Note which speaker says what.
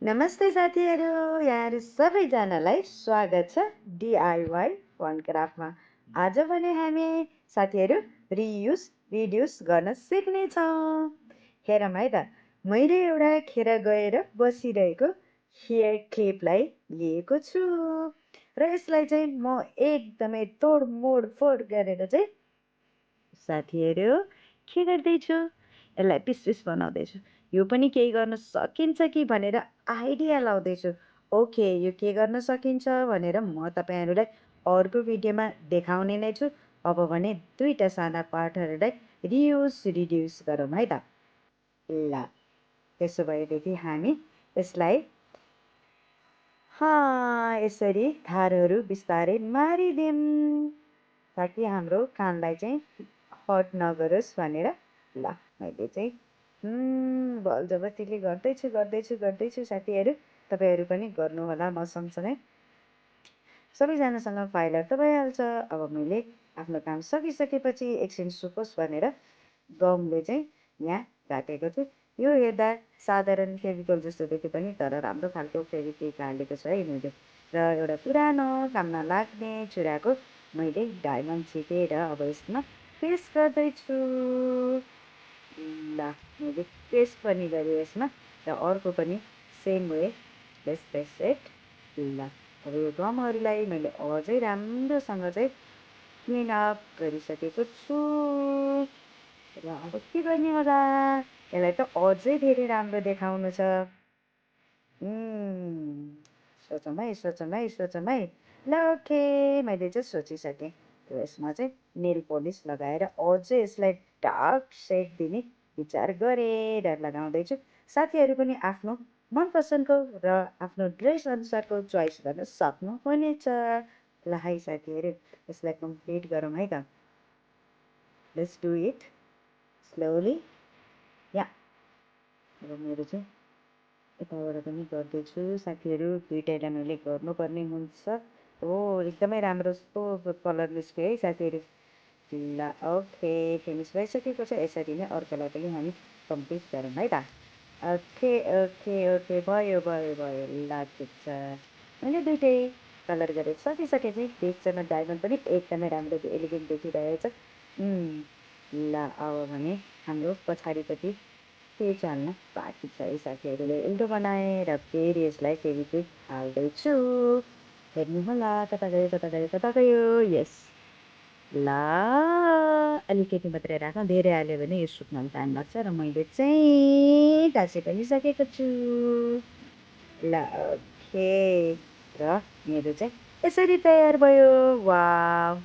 Speaker 1: नमस्ते साथीहरू, यहाँहरू सबैजनालाई स्वागत छ डिआइवाई फनक्राफ्टमा। आज भने हामी साथीहरू रियुज रिड्युस गर्न सिक्नेछौँ। हेरौँ है त, मैले एउटा खेर गएर बसिरहेको हेयर क्लिपलाई लिएको छु र यसलाई चाहिँ म एकदमै तोड मोड फोड गरेर चाहिँ साथीहरू के गर्दैछु, यसलाई पिस पिस बनाउँदैछु। यो पनि केही गर्न सकिन्छ कि भनेर आइडिया लाउँदैछु। ओके, यो के गर्न सकिन्छ भनेर म तपाईँहरूलाई अर्को भिडियोमा देखाउने नै छु। अब भने दुईवटा साना पार्टहरूलाई रियुज रिड्युस गरौँ है त। ल, त्यसो भएदेखि हामी यसलाई यसरी धारहरू बिस्तारै मारिदिउँ ताकि हाम्रो कानलाई चाहिँ हट नगरोस् भनेर। ल, मैले चाहिँ बल जबरजस्तीले गर्दैछु साथीहरू, तपाईँहरू पनि गर्नुहोला म सँगसँगै। सबैजनासँग फाइलर त भइहाल्छ। अब मैले आफ्नो काम सकिसकेपछि एकछिन सुकोस् भनेर गमले चाहिँ यहाँ राखेको छु। यो हेर्दा साधारण फेभिकल जस्तो देखे पनि तर राम्रो खालको फेभिक्विक हालेको छ है मैले। र एउटा पुरानो काममा लाग्ने चुराको मैले डायमन्ड छिटेर अब यसमा पेस्ट गर्दैछु। ल, मैले पेस्ट पनि गरेँ यसमा र अर्को पनि सेम वे पेस्ट इट। ल, अब यो गमहरूलाई मैले अझै राम्रोसँग चाहिँ क्लिन अप गरिसकेको छु र अब के गर्ने होला, यसलाई त अझै धेरै राम्रो देखाउनु छ। सोचौँ है। ल, ओके, मैले चाहिँ सोचिसकेँ। यसमा चाहिँ नेल पोलिस लगाएर अझै यसलाई डार्क सेड दिने विचार गरेर लगाउँदैछु। साथीहरू पनि आफ्नो मनपसन्दको र आफ्नो ड्रेस अनुसारको चोइस गर्न सक्नुहुनेछ। ल है साथीहरू, यसलाई कम्प्लिट गरौँ है त। Let's do it slowly. Yeah, अब मेरो चाहिँ यताबाट पनि गर्दैछु साथीहरू, दुइटैलाई मैले गर्नुपर्ने हुन्छ। एकदमै राम्रो कलर निस्क्यो है साथीहरू। ल, ओके, फिनिस भइसकेको छ। यसरी नै अर्कोलाई पनि हामी कम्प्लिट गरौँ है त। ओके, भयो। ल, ठिक छ, मैले दुइटै कलर गरेर सकिसकेँ चाहिँ। बिचमा डायमन्ड पनि एकदमै राम्रो एलिगेन्ट देखिरहेछ। ल, अब भने हाम्रो पछाडिपट्टि पेज हाल्न बाँकी छ है साथीहरूले। उल्टो बनाएर फेरि यसलाई फेरि हाल्दैछु। हेर्नुहोला, कता गयो। यस, ल, अलिकति मात्रै राखौँ, धेरै हाल्यो भने यो सुक्न टाइम लाग्छ र मैले चाहिँ टाँसी पनि सकेको छु। ल, ओके, र मेरो चाहिँ यसरी तयार भयो। वाउ,